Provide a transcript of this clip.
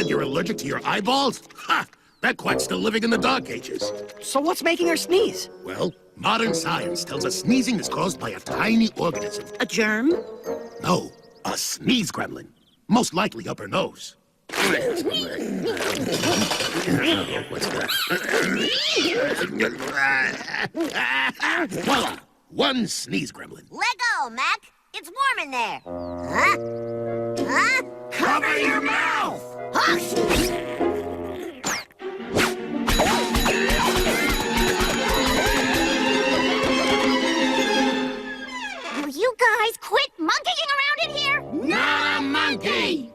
And you're allergic to your eyeballs? Ha! That quack's still living in the dog cages. So what's making her sneeze? Well, modern science tells us sneezing is caused by a tiny organism. A germ? No, a sneeze gremlin. Most likely up her nose. What's that? Voila! One sneeze gremlin. Let go, Mac. It's warm in there. Huh? Huh? Cover your mouth! Hush! Will you guys quit monkeying around in here? Not a monkey!